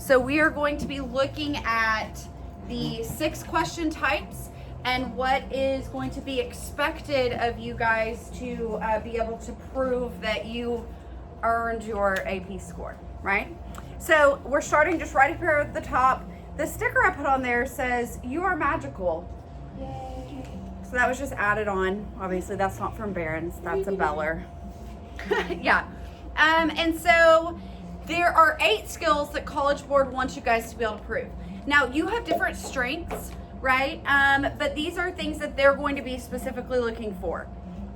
So we are going to be looking at the 6 question types and what is going to be expected of you guys to be able to prove that you earned your AP score, right? So we're starting just right up here at the top. The sticker I put on there says, "You are magical." Yay. So that was just added on. Obviously that's not from Barron's, that's a Beller. Yeah. And so there are 8 skills that College Board wants you guys to be able to prove. Now you have different strengths, right? But these are things that they're going to be specifically looking for.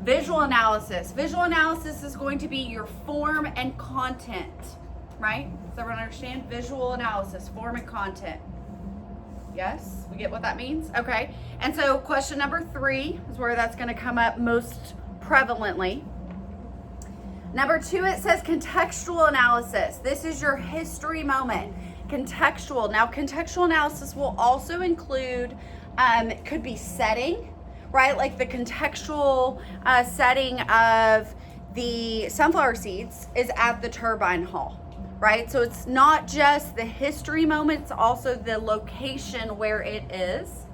Visual analysis. Visual analysis is going to be your form and content, right? Does everyone understand? Visual analysis, form and content. Yes, we get what that means? Okay. And so question number 3 is where that's going to come up most prevalently. Number 2, it says contextual analysis. This is your history moment. Contextual. Now, contextual analysis will also include, it could be setting, right? Like the contextual setting of the sunflower seeds is at the turbine hall, right? So it's not just the history moment, it's also the location where it is.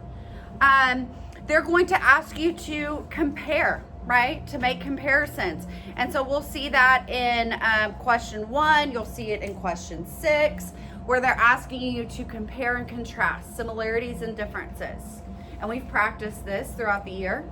They're going to ask you to compare, right? To make comparisons. And so we'll see that in question 1, you'll see it in question 6, where they're asking you to compare and contrast similarities and differences. And we've practiced this throughout the year.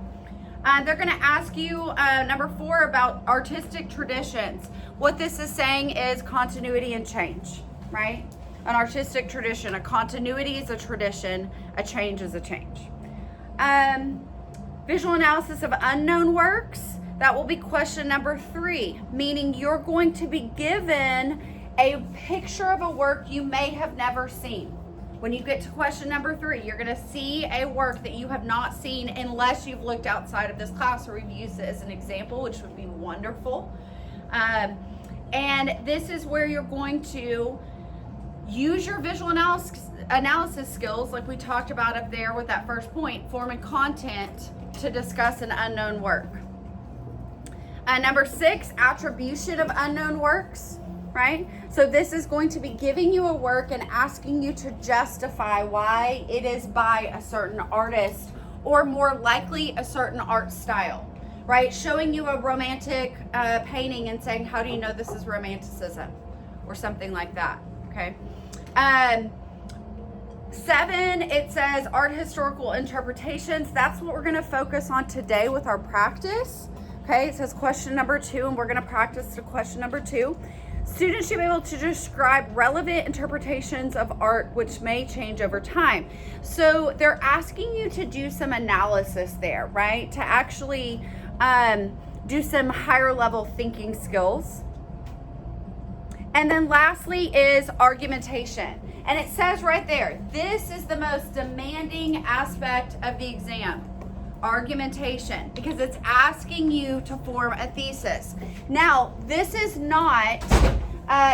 They're going to ask you, number 4, about artistic traditions. What this is saying is continuity and change, right? An artistic tradition, a continuity is a tradition, a change is a change. Visual analysis of unknown works, that will be question number 3, meaning you're going to be given a picture of a work you may have never seen. When you get to question number 3, you're going to see a work that you have not seen unless you've looked outside of this class or we've used it as an example, which would be wonderful. And this is where you're going to use your visual analysis skills, like we talked about up there with that first point, form and content, to discuss an unknown work. Number 6, attribution of unknown works, right? So this is going to be giving you a work and asking you to justify why it is by a certain artist, or more likely a certain art style, right? Showing you a romantic painting and saying, how do you know this is romanticism, or something like that, okay? 7, it says art historical interpretations. That's what we're going to focus on today with our practice. Okay, it says question number 2, and we're going to practice to question number 2. Students should be able to describe relevant interpretations of art which may change over time. So they're asking you to do some analysis there, right? To actually do some higher level thinking skills. And then lastly is argumentation. And it says right there, this is the most demanding aspect of the exam, argumentation, because it's asking you to form a thesis. Now, this is not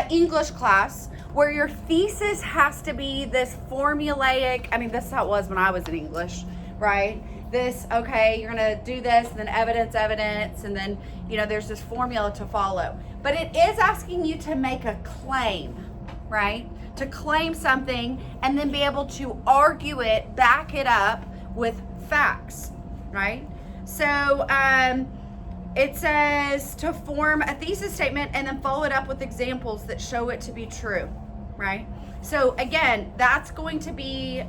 English class where your thesis has to be this formulaic, I mean, this is how it was when I was in English, right? This, okay, you're gonna do this, and then evidence, and then, there's this formula to follow. But it is asking you to make a claim, right? To claim something and then be able to argue it, back it up with facts, right? So it says to form a thesis statement and then follow it up with examples that show it to be true, right? So again, that's going to be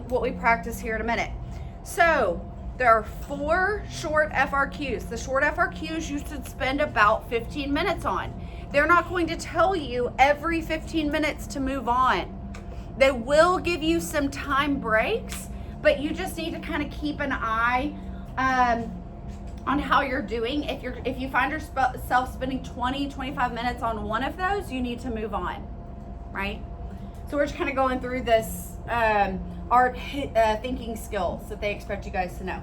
what we practice here in a minute. So there are 4 short FRQs. The short FRQs you should spend about 15 minutes on. They're not going to tell you every 15 minutes to move on. They will give you some time breaks, but you just need to kind of keep an eye on how you're doing. If you find yourself spending 20-25 minutes on one of those, you need to move on, right? So we're just kind of going through this art thinking skills that they expect you guys to know.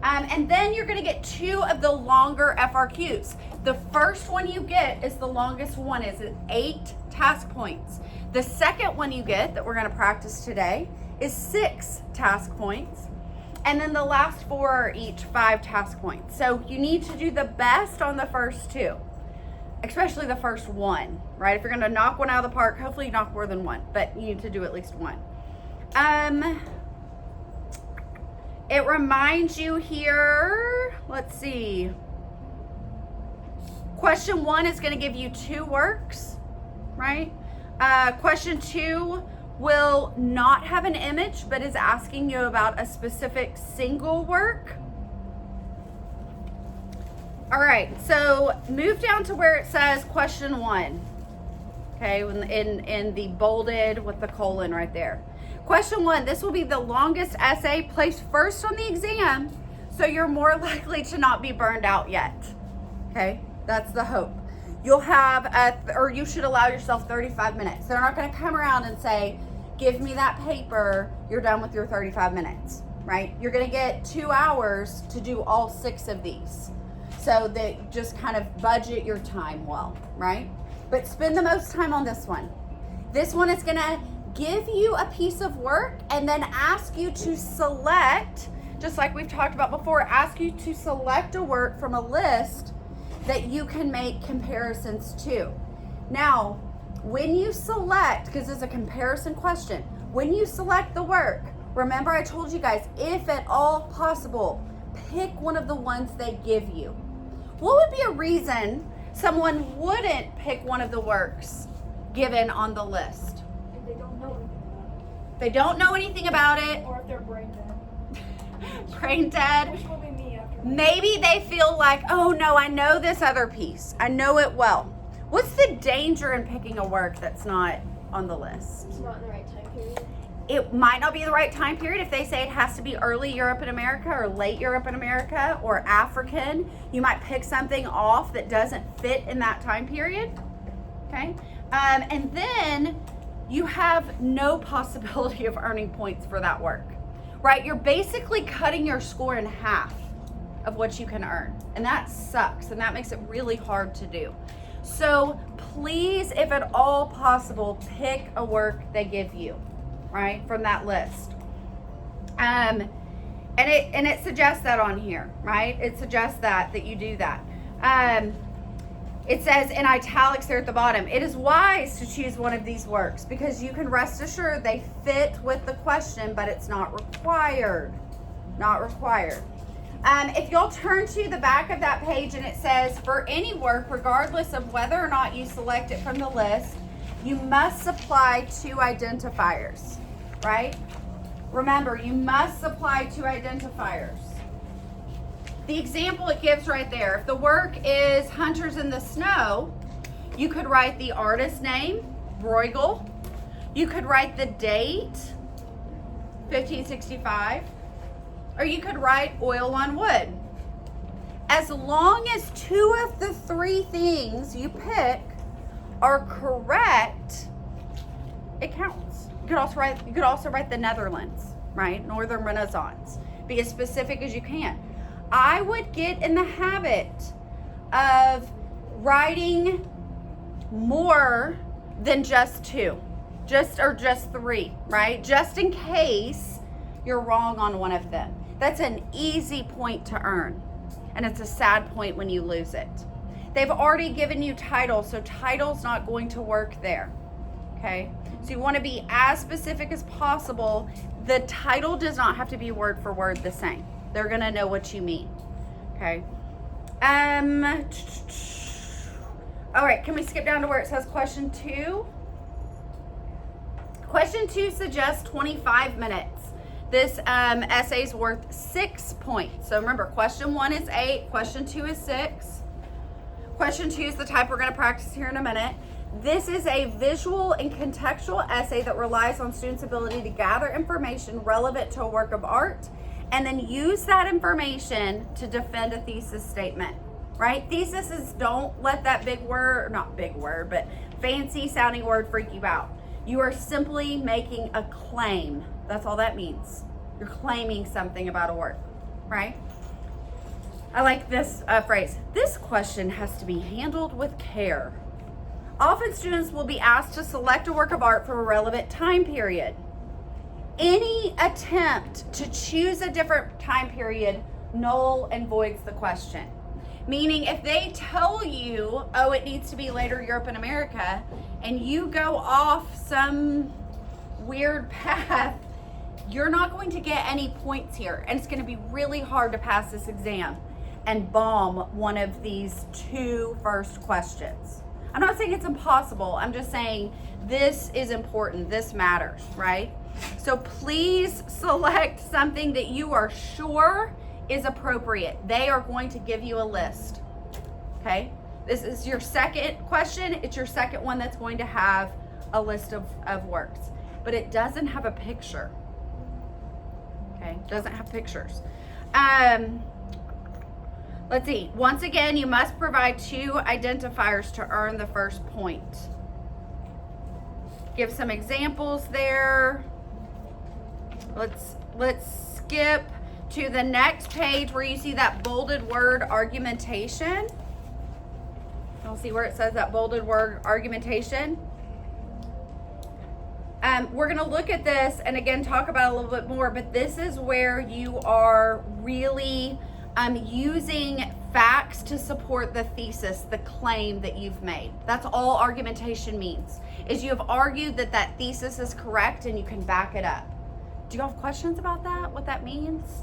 And then you're going to get 2 of the longer FRQs. The first one you get is the longest one, is 8 task points. The second one you get that we're going to practice today is 6 task points. And then the last 4 are each 5 task points. So you need to do the best on the first 2. especially the first one, right? If you're going to knock one out of the park, hopefully you knock more than one, but you need to do at least one. It reminds you here, let's see. Question 1 is going to give you 2 works, right? Question 2 will not have an image, but is asking you about a specific single work. All right, so move down to where it says question 1. Okay, in the bolded with the colon right there. Question 1, this will be the longest essay placed first on the exam, so you're more likely to not be burned out yet. Okay, that's the hope. You'll have, or you should allow yourself 35 minutes. They're not gonna come around and say, give me that paper, you're done with your 35 minutes, right? You're gonna get 2 hours to do all 6 of these. So that just kind of budget your time well, right? But spend the most time on this one. This one is gonna give you a piece of work and then ask you to select, just like we've talked about before, ask you to select a work from a list that you can make comparisons to. Now, when you select, because it's a comparison question, when you select the work, remember I told you guys, if at all possible, pick one of the ones they give you. What would be a reason someone wouldn't pick one of the works given on the list? If they don't know anything about it. They don't know anything about it. Or if they're brain dead. Brain dead. Which will be me after that. Maybe they feel like, oh no, I know this other piece. I know it well. What's the danger in picking a work that's not on the list? It's not in the right time period. It might not be the right time period. If they say it has to be early Europe and America or late Europe and America or African, you might pick something off that doesn't fit in that time period. Okay. And then you have no possibility of earning points for that work, right? You're basically cutting your score in half of what you can earn. And that sucks. And that makes it really hard to do. So please, if at all possible, pick a work they give you, right, from that list. And it suggests that on here, right? It suggests that you do that. It says in italics there at the bottom, it is wise to choose one of these works because you can rest assured they fit with the question, but it's not required. Not required. If you'll turn to the back of that page and it says, for any work, regardless of whether or not you select it from the list, you must supply 2 identifiers, right? Remember, you must supply 2 identifiers. The example it gives right there, if the work is Hunters in the Snow, you could write the artist name, Bruegel. You could write the date, 1565. Or you could write oil on wood. As long as 2 of the 3 things you pick are correct, it counts. You could also write the Netherlands, right? Northern Renaissance. Be as specific as you can. I would get in the habit of writing more than just 2, just 3, right? Just in case you're wrong on one of them. That's an easy point to earn, and it's a sad point when you lose it. They've already given you titles, so title's not going to work there, okay? So you want to be as specific as possible. The title does not have to be word for word the same. They're going to know what you mean, okay? All right, can we skip down to where it says question 2? Question 2 suggests 25 minutes. This essay is worth 6 points. So remember, question 1 is 8, question 2 is 6. Question 2 is the type we're going to practice here in a minute. This is a visual and contextual essay that relies on students' ability to gather information relevant to a work of art and then use that information to defend a thesis statement, right? Theses, don't let that big word, not big word, but fancy sounding word freak you out. You are simply making a claim. That's all that means. You're claiming something about a work, right? I like this phrase. This question has to be handled with care. Often students will be asked to select a work of art from a relevant time period. Any attempt to choose a different time period null and voids the question. Meaning if they tell you, oh, it needs to be later Europe and America, and you go off some weird path, you're not going to get any points here. And it's going to be really hard to pass this exam and bomb one of these two first questions. I'm not saying it's impossible. I'm just saying this is important. This matters, right? So please select something that you are sure is appropriate. They are going to give you a list, okay? This is your second question. It's your second one that's going to have a list of works, but it doesn't have a picture, okay? Doesn't have pictures. Let's see. Once again, you must provide 2 identifiers to earn the first point. Give some examples there. Let's skip to the next page where you see that bolded word argumentation. You'll see where it says that bolded word argumentation. We're going to look at this and again talk about it a little bit more, but this is where you are really using facts to support the thesis, the claim that you've made. That's all argumentation means, is you have argued that that thesis is correct and you can back it up. Do you have questions about that, what that means?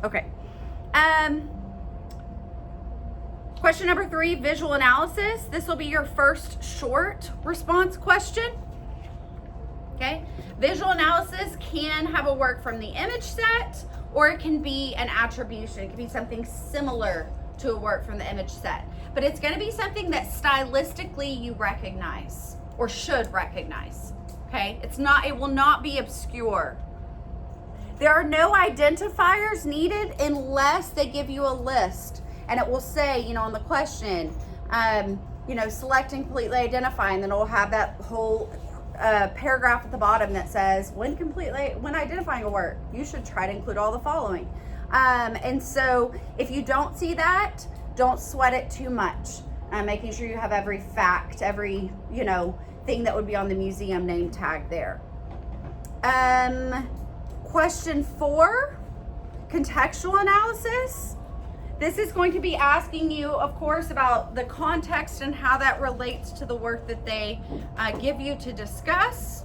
Okay. Question number 3, visual analysis. This will be your first short response question. Okay. Visual analysis can have a work from the image set, or it can be an attribution. It can be something similar to a work from the image set. But it's going to be something that stylistically you recognize or should recognize. Okay? It will not be obscure. There are no identifiers needed unless they give you a list. And it will say, on the question, select and completely identify, and then it will have that whole paragraph at the bottom that says, when identifying a work, you should try to include all the following. And so if you don't see that, don't sweat it too much. Making sure you have every fact, every, thing that would be on the museum name tag there. Question 4, contextual analysis. This is going to be asking you, of course, about the context and how that relates to the work that they give you to discuss.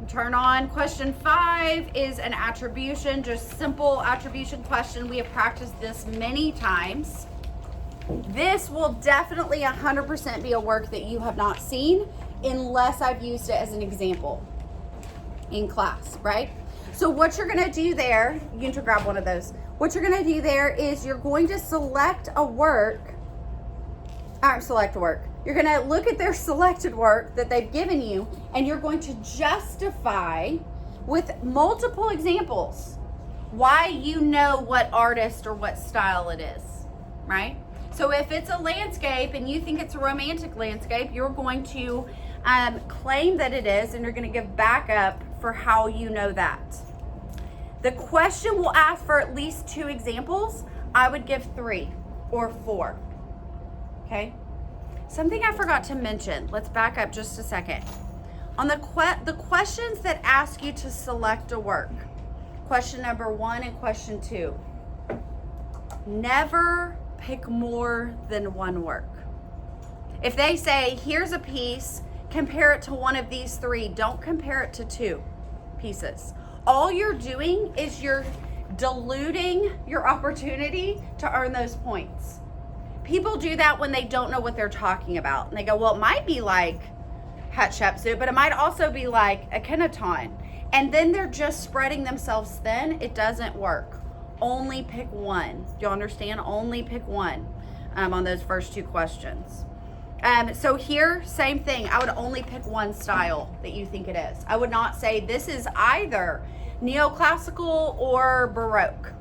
Turn on. Question 5 is an attribution, just simple attribution question. We have practiced this many times. This will definitely 100% be a work that you have not seen unless I've used it as an example in class, right? So what you're going to do there, you can grab one of those. What you're going to do there is you're going to select a work. You're going to look at their selected work that they've given you, and you're going to justify with multiple examples why you know what artist or what style it is, right? So if it's a landscape and you think it's a romantic landscape, you're going to claim that it is, and you're going to give backup for how you know that. The question will ask for at least 2 examples. I would give 3 or 4. Okay? Something I forgot to mention. Let's back up just a second. On the questions that ask you to select a work, question number 1 and question 2, never pick more than one work. If they say, here's a piece, compare it to one of these 3, don't compare it to 2 pieces. All you're doing is you're diluting your opportunity to earn those points. People do that when they don't know what they're talking about. And they go, well, it might be like Hatshepsut, but it might also be like Akhenaton. And then they're just spreading themselves thin. It doesn't work. Only pick one. Do you understand? Only pick one on those first 2 questions. So here, same thing. I would only pick one style that you think it is. I would not say this is either neoclassical or Baroque.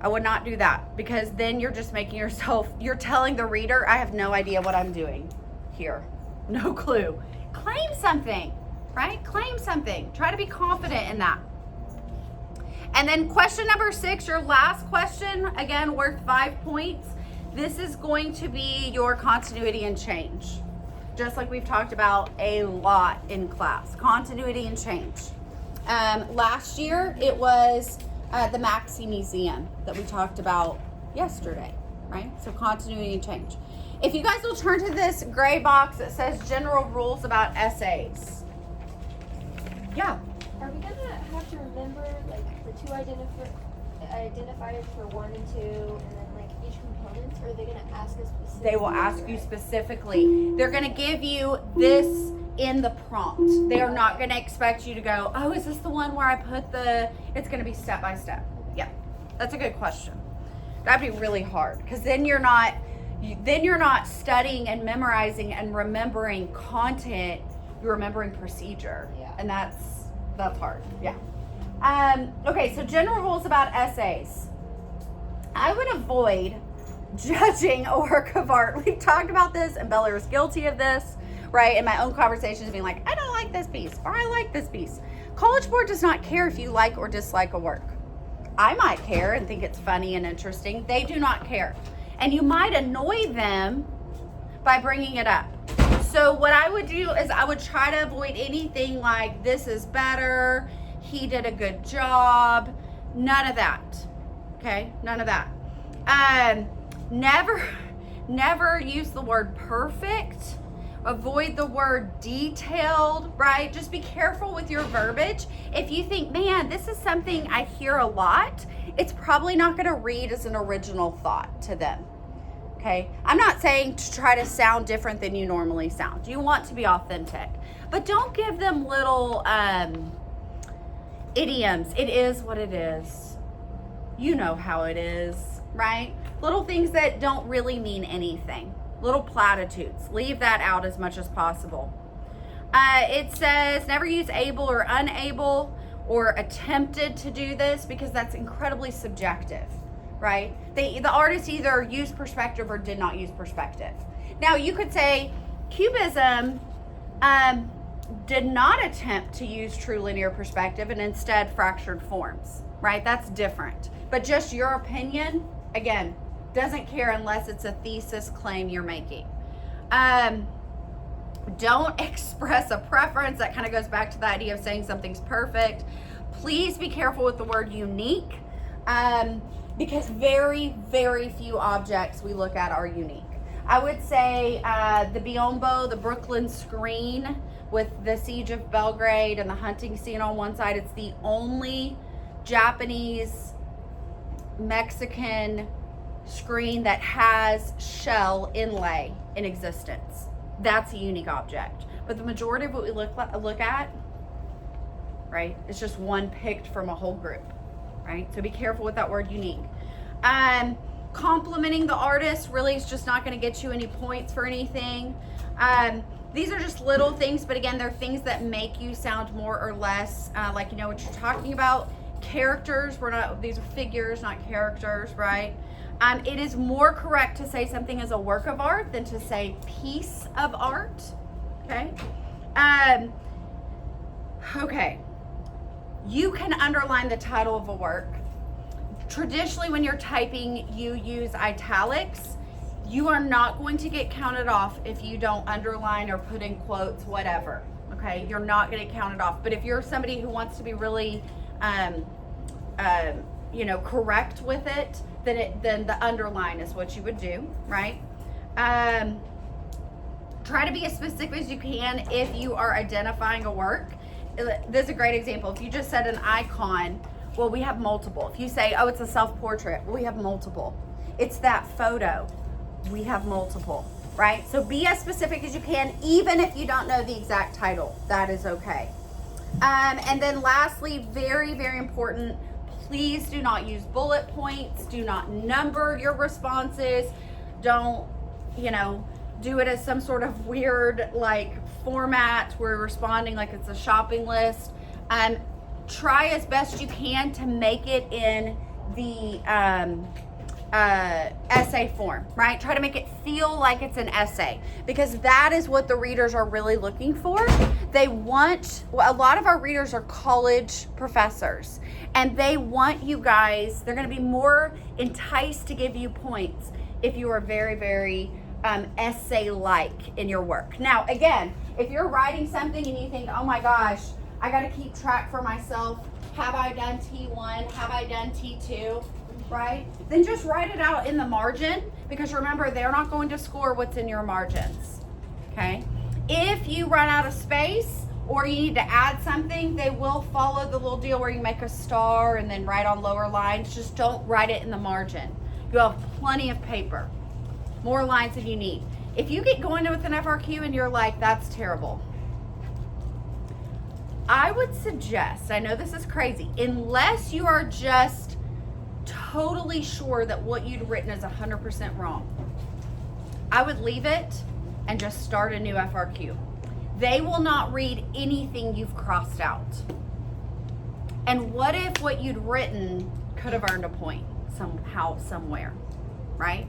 I would not do that, because then you're just making yourself, you're telling the reader, I have no idea what I'm doing here. No clue. Claim something, right? Claim something. Try to be confident in that. And then question number 6, your last question, again, worth 5 points. This is going to be your continuity and change. Just like we've talked about a lot in class, continuity and change. Last year it was the Maxi Museum that we talked about yesterday, right? So continuity and change. If you guys will turn to this gray box that says general rules about essays. Yeah. Are we gonna have to remember like the two identifiers for 1 and 2, and then like each component, or are they gonna ask us specifically? They will ask you specifically. They're going to give you this in the prompt. They are not going to expect you to go, oh, is this the one where I put the, it's going to be step by step. Yeah, that's a good question. That'd be really hard because then you're not studying and memorizing and remembering content. You're remembering procedure. Yeah. And that's hard. Yeah. Okay, so general rules about essays. I would avoid judging a work of art. We've talked about this, and Bella is guilty of this, right? In my own conversations, being like, I don't like this piece, or I like this piece. College Board does not care if you like or dislike a work. I might care and think it's funny and interesting. They do not care. And you might annoy them by bringing it up. So what I would do is I would try to avoid anything like, this is better, he did a good job, none of that. Okay, none of that. Never use the word perfect. Avoid the word detailed, right? Just be careful with your verbiage. If you think, man, this is something I hear a lot, it's probably not going to read as an original thought to them. Okay? I'm not saying to try to sound different than you normally sound. You want to be authentic. But don't give them little idioms. It is what it is. You know how it is, right? Little things that don't really mean anything. Little platitudes. Leave that out as much as possible. It says never use able or unable or attempted to do this because that's incredibly subjective, right? The artist either used perspective or did not use perspective. Now you could say Cubism did not attempt to use true linear perspective and instead fractured forms, right? That's different. But just your opinion, again, doesn't care unless it's a thesis claim you're making. Don't express a preference. That kind of goes back to the idea of saying something's perfect. Please be careful with the word unique, because very, very few objects we look at are unique. I would say the Biombo, the Brooklyn screen with the Siege of Belgrade and the hunting scene on one side, it's the only Japanese, Mexican screen that has shell inlay in existence. That's a unique object. But the majority of what we look at, right, it's just one picked from a whole group, right? So be careful with that word unique. Complimenting the artist really is just not going to get you any points for anything. These are just little things, but again, they're things that make you sound more or less like you know what you're talking about. Characters, these are figures, not characters, right? It is more correct to say something is a work of art than to say piece of art, okay? Okay, you can underline the title of a work. Traditionally, when you're typing, you use italics. You are not going to get counted off if you don't underline or put in quotes, whatever, okay? You're not going to get counted off. But if you're somebody who wants to be really, correct with it, then the underline is what you would do, right? Try to be as specific as you can if you are identifying a work. This is a great example. If you just said an icon, well, we have multiple. If you say, oh, it's a self-portrait, we have multiple. It's that photo, we have multiple, right? So be as specific as you can, even if you don't know the exact title. That is okay. And then lastly, very, very important, please do not use bullet points. Do not number your responses. Don't, do it as some sort of weird format where you're responding like it's a shopping list. Try as best you can to make it in the essay form, right? Try to make it feel like it's an essay, because that is what the readers are really looking for. A lot of our readers are college professors, and they want you guys, they're going to be more enticed to give you points if you are very, very essay-like in your work. Now, again, if you're writing something and you think, oh my gosh, I got to keep track for myself Have I done T1? Have I done T2? Right? Then just write it out in the margin, because remember, they're not going to score what's in your margins. Okay? If you run out of space or you need to add something, they will follow the little deal where you make a star and then write on lower lines. Just don't write it in the margin. You have plenty of paper, more lines than you need. If you get going with an FRQ and you're like, that's terrible, I would suggest, I know this is crazy, unless you are just totally sure that what you'd written is 100% wrong, I would leave it and just start a new FRQ. They will not read anything you've crossed out. And what if what you'd written could have earned a point somehow, somewhere, right?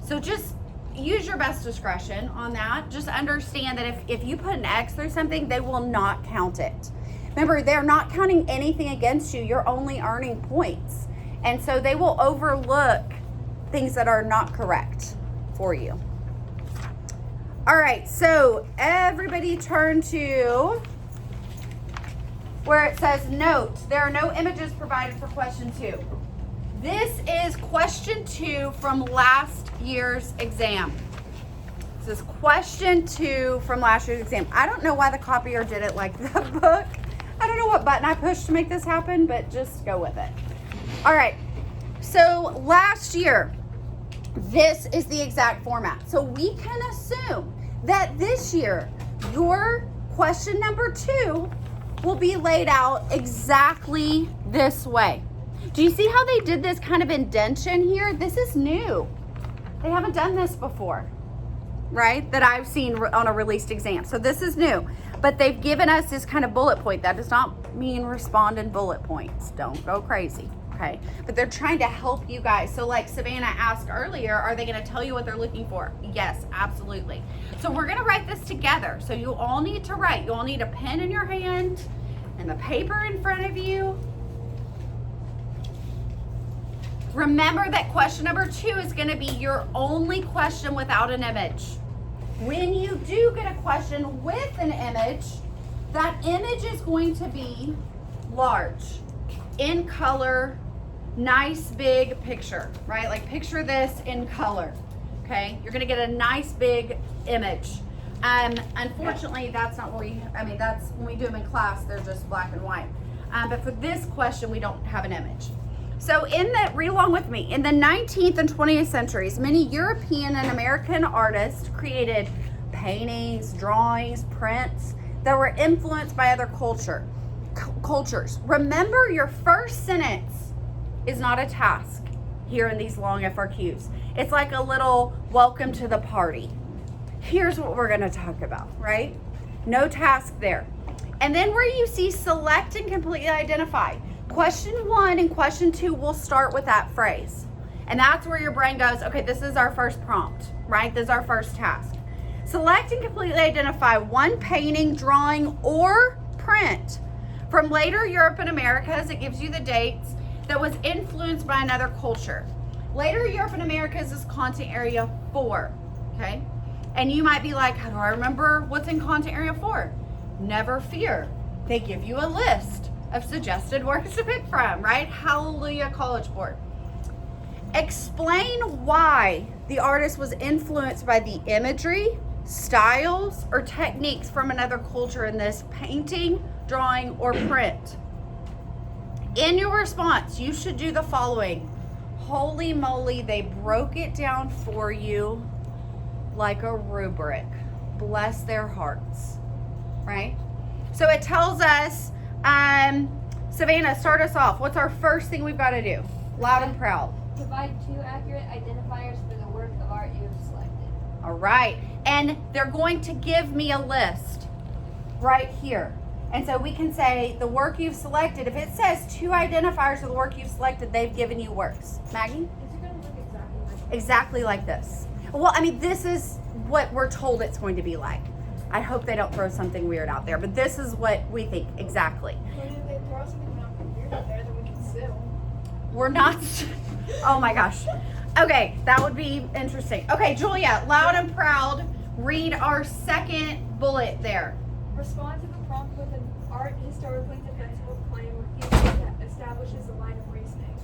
So just use your best discretion on that. Just understand that if you put an X through something, they will not count it. Remember, they're not counting anything against you. You're only earning points. And so they will overlook things that are not correct for you. All right, so everybody turn to where it says note. There are no images provided for question 2. This is question 2 from last year's exam. This is question 2 from last year's exam. I don't know why the copier did it like that book. I don't know what button I pushed to make this happen, but just go with it. All right, so last year, this is the exact format. So we can assume that this year, your question number 2 will be laid out exactly this way. Do you see how they did this kind of indentation here? This is new. They haven't done this before, right? That I've seen on a released exam. So this is new, but they've given us this kind of bullet point. That does not mean respond in bullet points. Don't go crazy. Okay, but they're trying to help you guys. So like Savannah asked earlier, are they going to tell you what they're looking for? Yes, absolutely. So we're going to write this together. So you all need to write. You all need a pen in your hand and the paper in front of you. Remember that question number 2 is going to be your only question without an image. When you do get a question with an image, that image is going to be large, in color, nice big picture, right? Like picture this in color, okay? You're gonna get a nice big image. Unfortunately, that's not what that's when we do them in class, they're just black and white. But for this question, we don't have an image. So read along with me. In the 19th and 20th centuries, many European and American artists created paintings, drawings, prints that were influenced by other cultures. Remember, your first sentence is not a task here in these long FRQs. It's like a little welcome to the party. Here's what we're going to talk about, right? No task there. And then where you see select and completely identify, question 1 and question 2 will start with that phrase. And that's where your brain goes, okay, this is our first prompt, right? This is our first task. Select and completely identify one painting, drawing, or print from later Europe and Americas. It gives you the dates that was influenced by another culture. Later Europe and Americas is content area 4, okay? And you might be like, how do I remember what's in content area 4? Never fear. They give you a list of suggested works to pick from, right? Hallelujah, College Board. Explain why the artist was influenced by the imagery, styles, or techniques from another culture in this painting, drawing, or print. In your response, you should do the following. Holy moly, they broke it down for you like a rubric. Bless their hearts, right? So it tells us, Savannah, start us off. What's our first thing we've got to do? Loud and proud. Provide 2 accurate identifiers for the work of art you have selected. All right. And they're going to give me a list right here. And so we can say the work you've selected, if it says 2 identifiers of the work you've selected, they've given you works. Maggie? Is it going to look Exactly like this. Well, I mean, this is what we're told it's going to be like. I hope they don't throw something weird out there, but this is what we think exactly. What if they throw something weird out there that we can sue? We're not, oh my gosh. Okay, that would be interesting. Okay, Julia, loud and proud, read our second bullet there. Respond to the prompt with art historically defensible claim refuses that establishes a line of reasoning.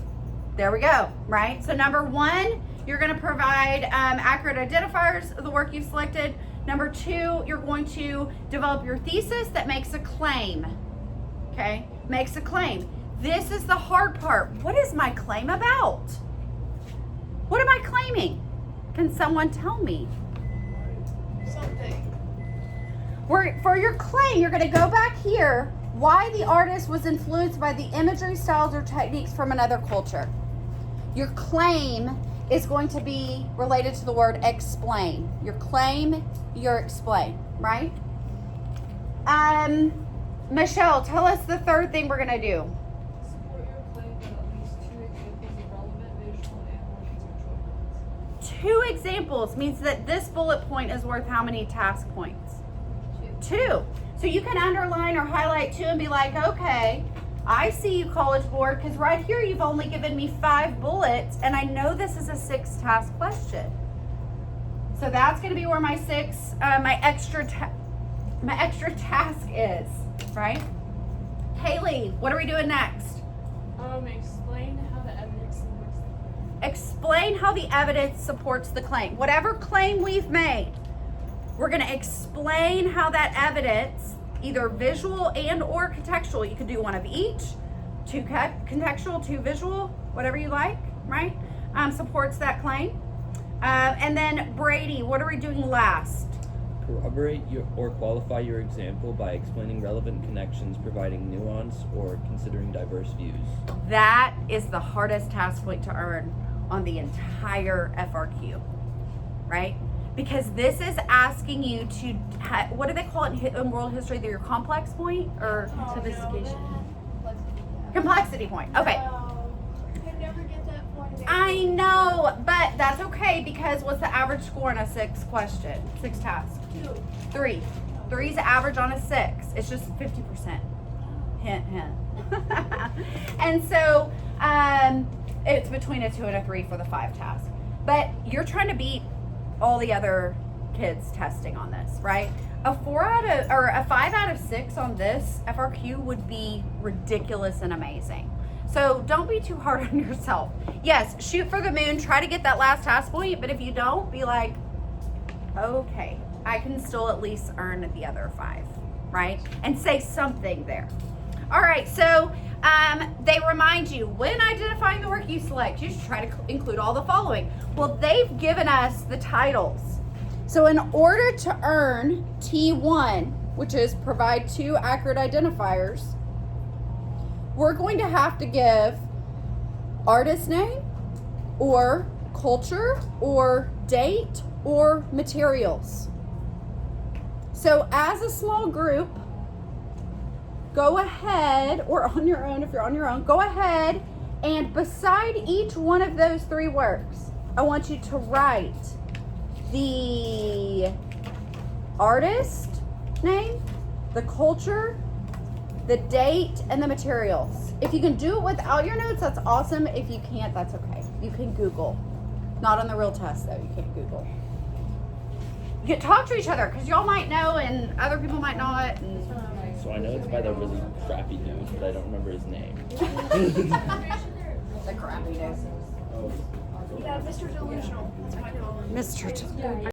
There we go, right? So number 1, you're going to provide accurate identifiers of the work you've selected. Number 2, you're going to develop your thesis that makes a claim. Okay, makes a claim. This is the hard part. What is my claim about? What am I claiming? Can someone tell me? Something. For your claim, you're going to go back here. Why the artist was influenced by the imagery, styles, or techniques from another culture. Your claim is going to be related to the word explain. Your claim, your explain, right? Michelle, tell us the third thing we're going to do. Support your claim with at least 2 examples of relevant visual and/or conceptual points. 2 examples means that this bullet point is worth how many task points? 2. So you can underline or highlight 2 and be like, okay, I see you, College Board, because right here you've only given me 5 bullets, and I know this is a 6 task question. So that's going to be where my extra task is, right? Haley, what are we doing next? Explain how the evidence supports the claim. Explain how the evidence supports the claim. Whatever claim we've made, we're going to explain how that evidence, either visual and or contextual, you could do one of each, 2 contextual, 2 visual, whatever you like, right? Supports that claim. And then Brady, what are we doing last? Corroborate or qualify your example by explaining relevant connections, providing nuance, or considering diverse views. That is the hardest task point to earn on the entire FRQ, right? Because this is asking you to, what do they call it in world history? Your complex point or sophistication? Complexity point. Okay. Could never get that point. I know, but that's okay because what's the average score on a 6 question? 6 task? 2. 3. 3 is the average on a 6. It's just 50%. Hint, hint. And so it's between a 2 and a 3 for the 5 task. But you're trying to beat all the other kids testing on this, right? A 5 out of 6 on this FRQ would be ridiculous and amazing. So don't be too hard on yourself. Yes, shoot for the moon, try to get that last task point, but if you don't, be like, okay, I can still at least earn the other 5, right? And say something there. All right, so they remind you, when identifying the work you select, you should try to include all the following. Well, they've given us the titles. So in order to earn T1, which is provide 2 accurate identifiers, we're going to have to give artist name or culture or date or materials. So as a small group, go ahead, or on your own if you're on your own, go ahead and beside each one of those 3 works, I want you to write the artist name, the culture, the date, and the materials. If you can do it without your notes, that's awesome. If you can't, that's okay. You can Google. Not on the real test, though. You can't Google. You can talk to each other, because y'all might know and other people might not. And So I know it's by the really crappy dude, but I don't remember his name. the crappy dude. Yeah, Mr. Delusional. That's what I call him. Mr.